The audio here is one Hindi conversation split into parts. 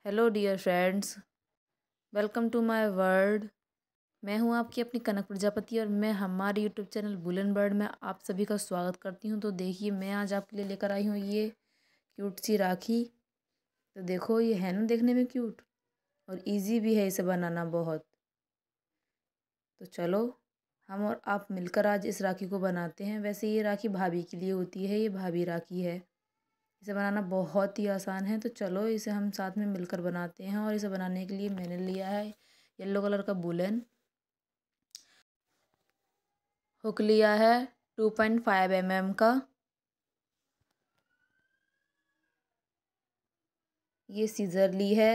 Hello dear friends, welcome to my world. मैं हूं आपकी अपनी कनक प्रजापति और मैं हमारे यूट्यूब चैनल बुलन बर्ड में आप सभी का स्वागत करती हूं। तो देखिए, मैं आज आपके लिए लेकर आई हूं ये क्यूट सी राखी। तो देखो, ये है ना देखने में क्यूट और इजी भी है इसे बनाना बहुत। तो चलो, हम और आप मिलकर आज इस राखी को बनाते हैं। वैसे ये राखी भाभी के लिए होती है, ये भाभी राखी है। इसे बनाना बहुत ही आसान है। तो चलो, इसे हम साथ में मिलकर बनाते हैं। और इसे बनाने के लिए मैंने लिया है येलो कलर का वूलन। हुक लिया है 2.5 mm का। ये सीज़र ली है।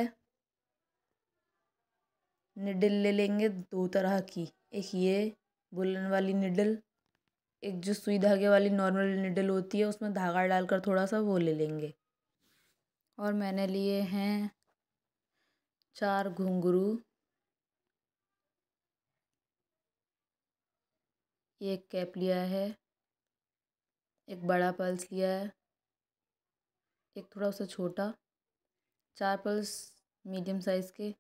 निडल ले लेंगे दो तरह की, एक ये वूलन वाली निडल, एक जो सुई धागे वाली नॉर्मल निडल होती है उसमें धागा डालकर थोड़ा सा वो ले लेंगे। और मैंने लिए हैं 4 घुंघरू। ये एक कैप लिया है, एक बड़ा पल्स लिया है, एक थोड़ा सा छोटा, 4 पल्स मीडियम साइज़ के,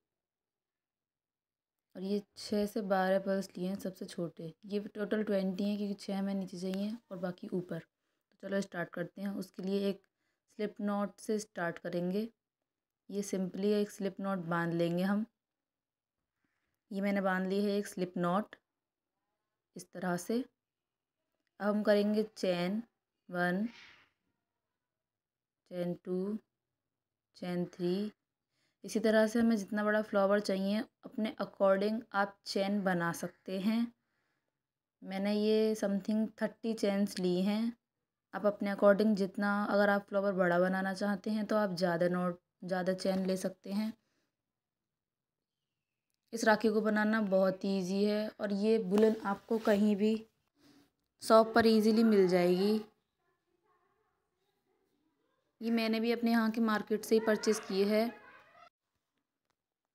और ये 6 से 12 पल्स लिए हैं सबसे छोटे। ये टोटल 20 हैं क्योंकि 6 हमें नीचे चाहिए और बाकी ऊपर। तो चलो स्टार्ट करते हैं। उसके लिए एक स्लिप नॉट से स्टार्ट करेंगे। ये सिंपली एक स्लिप नॉट बांध लेंगे हम। ये मैंने बांध ली है एक स्लिप नॉट इस तरह से। अब हम करेंगे चेन 1, चेन 2, चेन 3। इसी तरह से हमें जितना बड़ा फ्लावर चाहिए अपने अकॉर्डिंग आप चेन बना सकते हैं। मैंने ये समथिंग 30 चेन्स ली हैं। आप अपने अकॉर्डिंग जितना, अगर आप फ्लावर बड़ा बनाना चाहते हैं तो आप ज़्यादा चेन ले सकते हैं। इस राखी को बनाना बहुत ही ईजी है और ये वूलन आपको कहीं भी शॉप पर इजीली मिल जाएगी। ये मैंने भी अपने यहाँ की मार्केट से ही परचेज़ की है।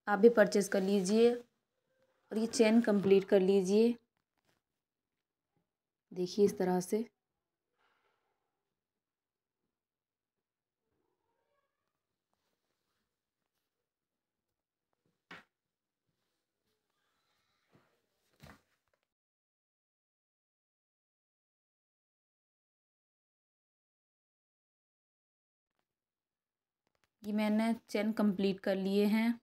आप भी परचेज़ कर लीजिए और ये चेन कंप्लीट कर लीजिए। देखिए इस तरह से। ये मैंने चेन कंप्लीट कर लिए हैं,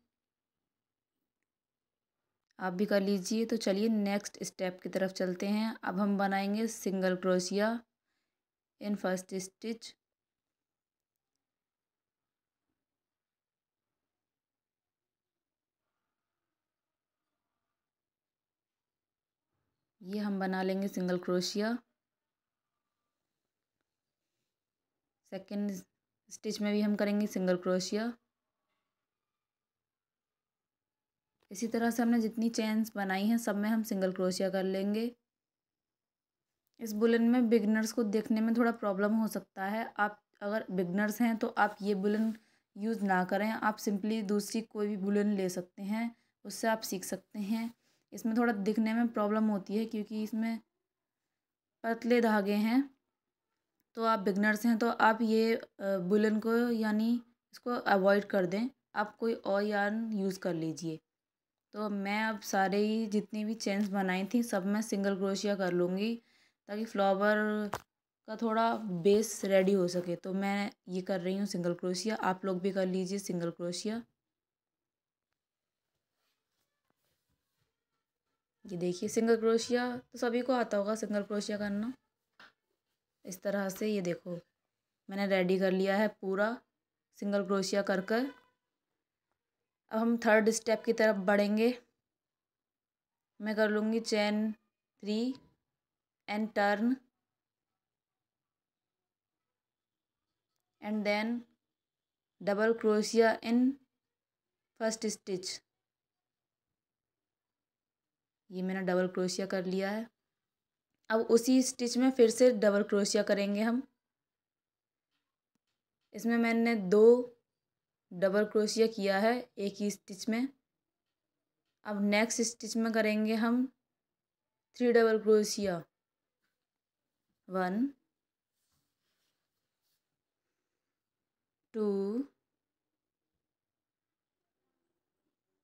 आप भी कर लीजिए। तो चलिए नेक्स्ट स्टेप की तरफ चलते हैं। अब हम बनाएंगे single crochet in first stitch. ये हम बना लेंगे सिंगल क्रोशिया। सेकंड स्टिच में भी हम करेंगे सिंगल क्रोशिया। इसी तरह से हमने जितनी चेन्स बनाई हैं सब में हम सिंगल क्रोशिया कर लेंगे। इस बुलन में बिगनर्स को देखने में थोड़ा प्रॉब्लम हो सकता है। आप अगर बिगनर्स हैं तो आप ये बुलन यूज़ ना करें। आप सिंपली दूसरी कोई भी बुलन ले सकते हैं, उससे आप सीख सकते हैं। इसमें थोड़ा दिखने में प्रॉब्लम होती है क्योंकि इसमें पतले धागे हैं। तो आप बिगनर्स हैं तो आप ये बुलन को यानी इसको अवॉइड कर दें। आप कोई और यार्न यूज़ कर लीजिए। तो मैं अब सारे ही जितनी भी चेन्स बनाई थी सब मैं सिंगल क्रोशिया कर लूँगी ताकि फ्लावर का थोड़ा बेस रेडी हो सके। तो मैं ये कर रही हूँ सिंगल क्रोशिया। आप लोग भी कर लीजिए सिंगल क्रोशिया। ये देखिए सिंगल क्रोशिया तो सभी को आता होगा सिंगल क्रोशिया करना। इस तरह से ये देखो मैंने रेडी कर लिया है पूरा सिंगल क्रोशिया कर कर। अब हम थर्ड स्टेप की तरफ बढ़ेंगे। मैं कर लूँगी chain 3 and turn and then double crochet in first stitch. ये मैंने डबल क्रोशिया कर लिया है। अब उसी स्टिच में फिर से डबल क्रोशिया करेंगे हम। इसमें मैंने 2 डबल क्रोशिया किया है एक ही स्टिच में। अब नेक्स्ट स्टिच में करेंगे हम 3 डबल क्रोशिया। 1 2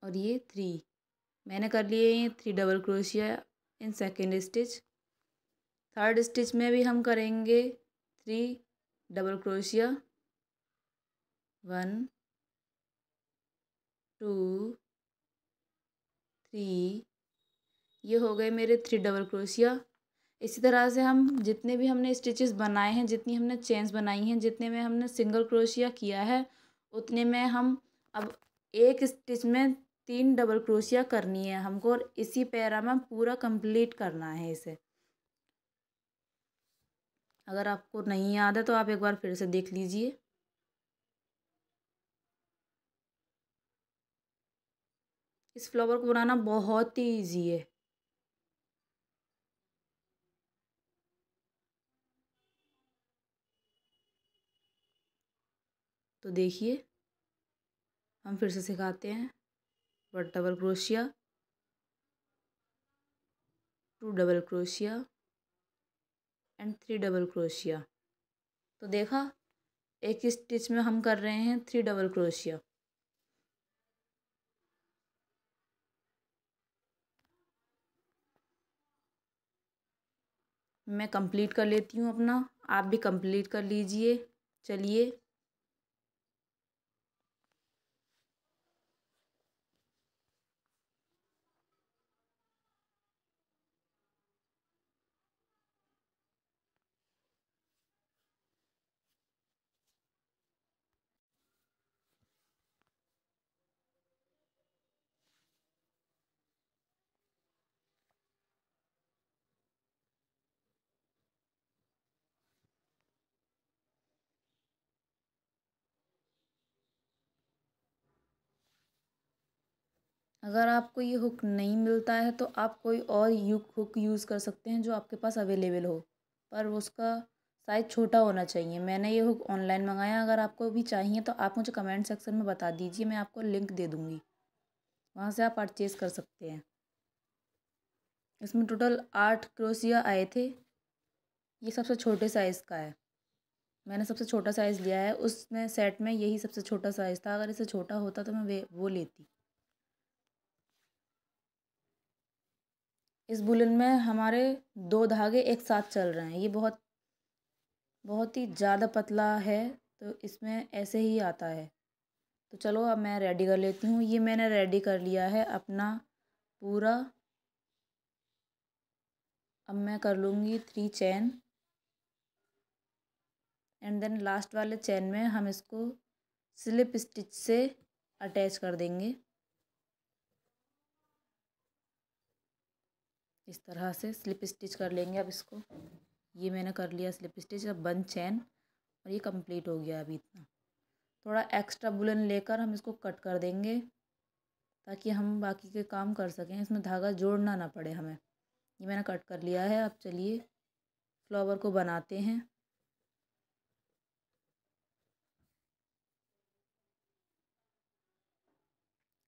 और ये 3 मैंने कर लिए ये 3 double crochet in second stitch. Third stitch में भी हम करेंगे 3 डबल क्रोशिया, 1 2 3, ये हो गए मेरे 3 डबल क्रोशिया। इसी तरह से हम जितने भी हमने स्टिचेस बनाए हैं, जितनी हमने चेन्स बनाई हैं, जितने में हमने सिंगल क्रोशिया किया है, उतने में हम अब एक स्टिच में 3 डबल क्रोशिया करनी है हमको, और इसी पैरा में पूरा कंप्लीट करना है इसे। अगर आपको नहीं याद है तो आप एक बार फिर से देख लीजिए। इस फ्लावर को बनाना बहुत ही ईजी है। तो देखिए हम फिर से सिखाते हैं। 1 double crochet, 2 double crochet and 3 double crochet. तो देखा, एक स्टिच में हम कर रहे हैं 3 डबल क्रोशिया। मैं कंप्लीट कर लेती हूँ अपना, आप भी कंप्लीट कर लीजिए। चलिए, अगर आपको ये हुक नहीं मिलता है तो आप कोई और हुक यूज़ कर सकते हैं जो आपके पास अवेलेबल हो, पर उसका साइज़ छोटा होना चाहिए। मैंने ये हुक ऑनलाइन मंगाया, अगर आपको भी चाहिए तो आप मुझे कमेंट सेक्शन में बता दीजिए, मैं आपको लिंक दे दूँगी, वहाँ से आप परचेज़ कर सकते हैं। इसमें टोटल 8 क्रोशिया आए थे। ये सबसे छोटे साइज़ का है, मैंने सबसे छोटा साइज़ लिया है। उसमें सेट में यही सबसे छोटा साइज़ था, अगर इसे छोटा होता तो मैं वो लेती। इस बुलन में हमारे 2 धागे एक साथ चल रहे हैं। ये बहुत बहुत ही ज़्यादा पतला है, तो इसमें ऐसे ही आता है। तो चलो अब मैं रेडी कर लेती हूँ। ये मैंने रेडी कर लिया है अपना पूरा। अब मैं कर लूँगी 3 चैन, एंड देन लास्ट वाले चैन में हम इसको स्लिप स्टिच से अटैच कर देंगे। इस तरह से स्लिप स्टिच कर लेंगे अब इसको। ये मैंने कर लिया स्लिप स्टिच। अब 1 चैन, और ये कंप्लीट हो गया। अभी इतना थोड़ा एक्स्ट्रा बुलन लेकर हम इसको कट कर देंगे, ताकि हम बाकी के काम कर सकें, इसमें धागा जोड़ना ना पड़े हमें। ये मैंने कट कर लिया है। अब चलिए फ्लावर को बनाते हैं।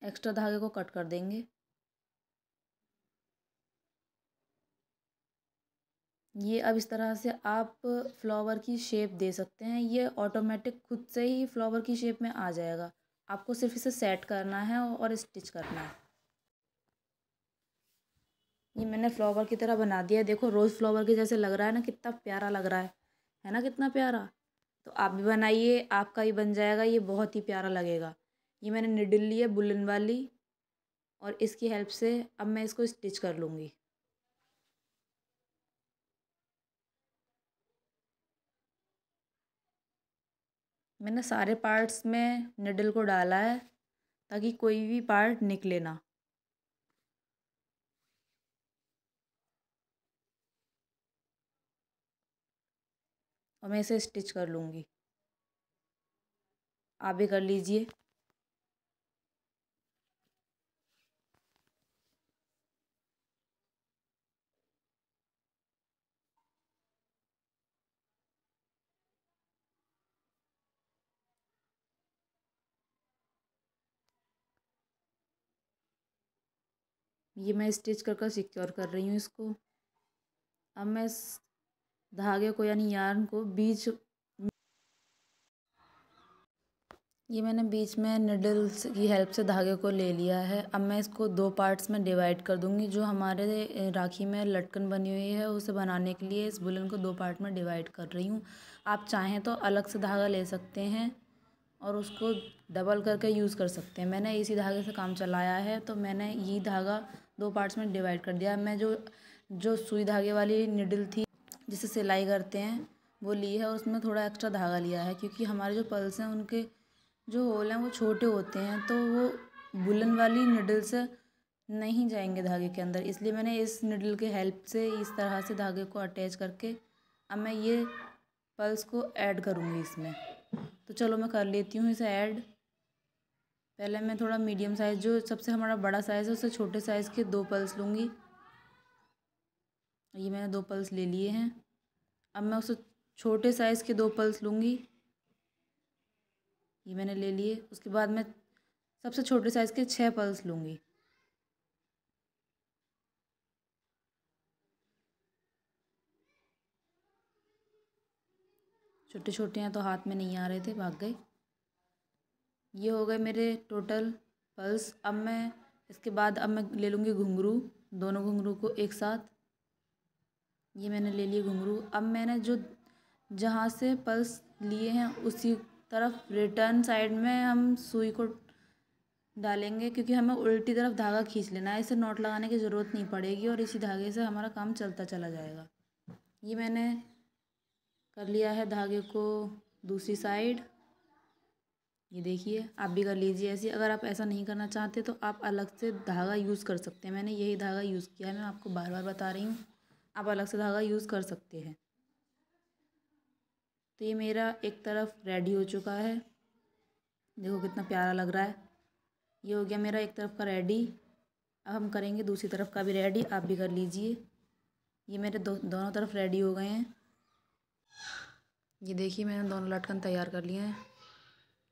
एक्स्ट्रा धागे को कट कर देंगे। ये अब इस तरह से आप फ्लावर की शेप दे सकते हैं। ये ऑटोमेटिक खुद से ही फ्लावर की शेप में आ जाएगा, आपको सिर्फ इसे सेट करना है और स्टिच करना है। ये मैंने फ्लावर की तरह बना दिया है। देखो रोज़ फ्लावर के जैसे लग रहा है ना, कितना प्यारा लग रहा है ना, कितना प्यारा। तो आप भी बनाइए, आपका ही बन जाएगा, ये बहुत ही प्यारा लगेगा। ये मैंने निडल ली है बुलन वाली, और इसकी हेल्प से अब मैं इसको स्टिच कर लूँगी। मैंने सारे पार्ट्स में निडल को डाला है, ताकि कोई भी पार्ट निकले ना। और मैं इसे स्टिच कर लूँगी, आप भी कर लीजिए। ये मैं स्टिच कर कर सिक्योर कर रही हूँ इसको। अब मैं इस धागे को यानी यार्न को बीच ये मैंने बीच में निडल्स की हेल्प से धागे को ले लिया है। अब मैं इसको 2 पार्ट्स में डिवाइड कर दूँगी। जो हमारे राखी में लटकन बनी हुई है उसे बनाने के लिए इस वूलन को 2 पार्ट में डिवाइड कर रही हूँ। आप चाहें तो अलग से धागा ले सकते हैं और उसको डबल करके यूज़ कर सकते हैं। मैंने इसी धागे से काम चलाया है, तो मैंने ये धागा 2 पार्ट्स में डिवाइड कर दिया। मैं जो सुई धागे वाली निडल थी जिसे सिलाई करते हैं वो ली है और उसमें थोड़ा एक्स्ट्रा धागा लिया है, क्योंकि हमारे जो पल्स हैं उनके जो होल हैं वो छोटे होते हैं, तो वो वूलन वाली निडल से नहीं जाएंगे धागे के अंदर। इसलिए मैंने इस निडल के हेल्प से इस तरह से धागे को अटैच करके अब मैं ये पल्स को ऐड करूँगी इसमें। तो चलो मैं कर लेती हूँ इसे ऐड। पहले मैं थोड़ा मीडियम साइज़, जो सबसे हमारा बड़ा साइज़ है उससे छोटे साइज़ के 2 पल्स लूँगी। ये मैंने 2 पल्स ले लिए हैं। अब मैं उससे छोटे साइज़ के 2 पल्स लूँगी। ये मैंने ले लिए। उसके बाद मैं सबसे छोटे साइज़ के 6 पल्स लूँगी। छोटे छोटे हैं तो हाथ में नहीं आ रहे थे, भाग गए। ये हो गए मेरे टोटल पल्स। अब मैं इसके बाद अब मैं ले लूँगी घुंघरू, दोनों घुंघरू को एक साथ। ये मैंने ले लिए घुंघरू। अब मैंने जो जहाँ से पल्स लिए हैं उसी तरफ रिटर्न साइड में हम सुई को डालेंगे, क्योंकि हमें उल्टी तरफ धागा खींच लेना है। इसे नॉट लगाने की ज़रूरत नहीं पड़ेगी और इसी धागे से हमारा काम चलता चला जाएगा। ये मैंने कर लिया है धागे को दूसरी साइड। ये देखिए, आप भी कर लीजिए ऐसे। अगर आप ऐसा नहीं करना चाहते तो आप अलग से धागा यूज़ कर सकते हैं। मैंने यही धागा यूज़ किया है, मैं आपको बार बार बता रही हूँ, आप अलग से धागा यूज़ कर सकते हैं। तो ये मेरा एक तरफ रेडी हो चुका है, देखो कितना प्यारा लग रहा है। ये हो गया मेरा एक तरफ का रेडी। अब हम करेंगे दूसरी तरफ का भी रेडी, आप भी कर लीजिए। ये मेरे दोनों तरफ रेडी हो गए हैं। ये देखिए मैंने दोनों लटकन तैयार कर लिए हैं,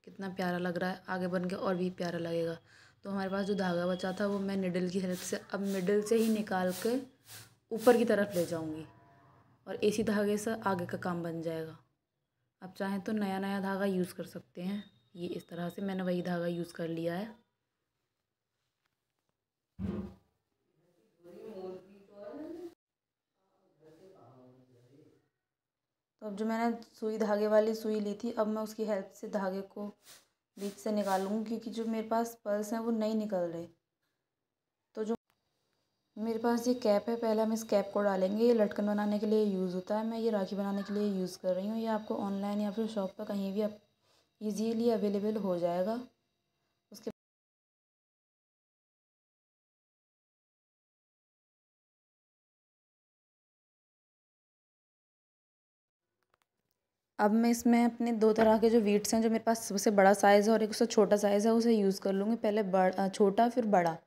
कितना प्यारा लग रहा है। आगे बन के और भी प्यारा लगेगा। तो हमारे पास जो धागा बचा था वो मैं निडल की हेल्प से अब मिडल से ही निकाल के ऊपर की तरफ ले जाऊंगी और इसी धागे से आगे का काम बन जाएगा। आप चाहें तो नया नया धागा यूज़ कर सकते हैं। ये इस तरह से मैंने वही धागा यूज़ कर लिया है। तो अब जो मैंने सुई धागे वाली सुई ली थी, अब मैं उसकी हेल्प से धागे को बीच से निकालूंगी, क्योंकि जो मेरे पास पल्स हैं वो नहीं निकल रहे। तो जो मेरे पास ये कैप है, पहले हम इस कैप को डालेंगे। ये लटकन बनाने के लिए यूज़ होता है, मैं ये राखी बनाने के लिए यूज़ कर रही हूँ। ये आपको ऑनलाइन या फिर शॉप पर कहीं भी आप ईजीली अवेलेबल हो जाएगा। उसके अब मैं इसमें अपने 2 तरह के जो वीट्स हैं, जो मेरे पास सबसे बड़ा साइज़ है और एक उससे छोटा साइज़ है, उसे यूज़ कर लूँगी। पहले छोटा फिर बड़ा,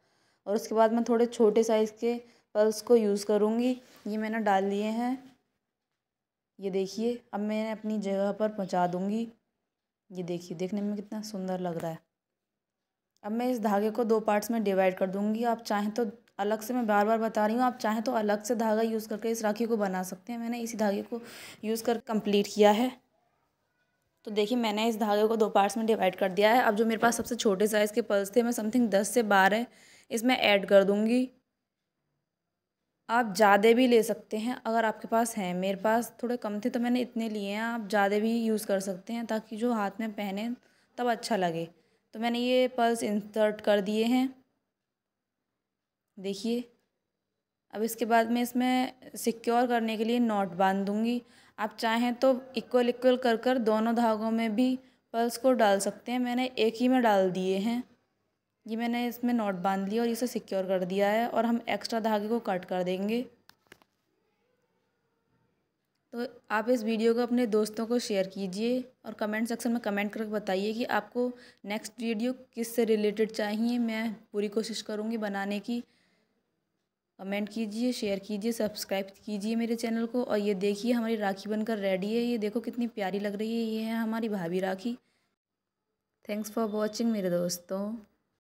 और उसके बाद मैं थोड़े छोटे साइज़ के पल्स को यूज़ करूँगी। ये मैंने डाल लिए हैं। ये देखिए, अब मैं अपनी जगह पर पहुँचा दूँगी। ये देखिए, देखने में कितना सुंदर लग रहा है। अब मैं इस धागे को 2 पार्ट्स में डिवाइड कर दूँगी। आप चाहें तो अलग से, मैं बार बार बता रही हूँ, आप चाहें तो अलग से धागा यूज़ करके इस राखी को बना सकते हैं। मैंने इसी धागे को यूज़ कर कंप्लीट किया है। तो देखिए, मैंने इस धागे को 2 पार्ट्स में डिवाइड कर दिया है। अब जो मेरे पास सबसे छोटे साइज़ के पल्स थे, मैं समथिंग 10 से 12 इसमें ऐड कर दूँगी। आप ज़्यादा भी ले सकते हैं अगर आपके पास हैं। मेरे पास थोड़े कम थे तो मैंने इतने लिए हैं। आप ज़्यादा भी यूज़ कर सकते हैं, ताकि जो हाथ में पहने तब अच्छा लगे। तो मैंने ये पल्स इंसर्ट कर दिए हैं, देखिए। अब इसके बाद मैं इसमें सिक्योर करने के लिए नॉट बांध दूँगी। आप चाहें तो इक्वल इक्वल कर कर दोनों धागों में भी पल्स को डाल सकते हैं। मैंने एक ही में डाल दिए हैं। ये मैंने इसमें नॉट बांध लिया और इसे सिक्योर कर दिया है, और हम एक्स्ट्रा धागे को कट कर देंगे। तो आप इस वीडियो को अपने दोस्तों को शेयर कीजिए और कमेंट सेक्शन में कमेंट करके बताइए कि आपको नेक्स्ट वीडियो किस से रिलेटेड चाहिए। मैं पूरी कोशिश करूँगी बनाने की। कमेंट कीजिए, शेयर कीजिए, सब्सक्राइब कीजिए मेरे चैनल को। और ये देखिए, हमारी राखी बनकर रेडी है। ये देखो कितनी प्यारी लग रही है। ये है हमारी भाभी राखी। थैंक्स फॉर वॉचिंग मेरे दोस्तों।